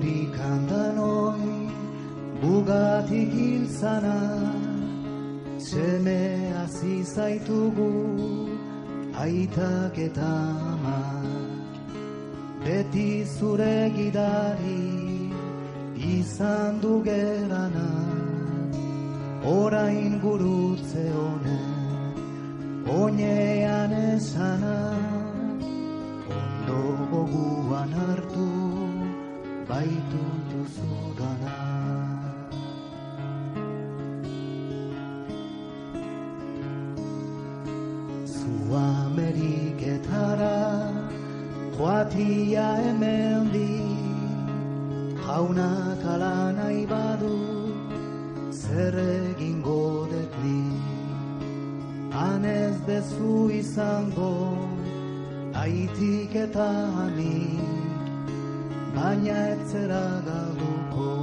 Amerikandanoi bugatik hilzana, seme hasi zaitugu aitak eta amak. Beti zure gidari izan du gerana, orain gurutze honen oinean esana, ondo goguan hartu baitu duzudana. Zu Ameriketara joatia hemendik, jaunak ala nahi badu zer egingo dut nik. Han ez dezu izango aitik eta hanik, baina etzera galduko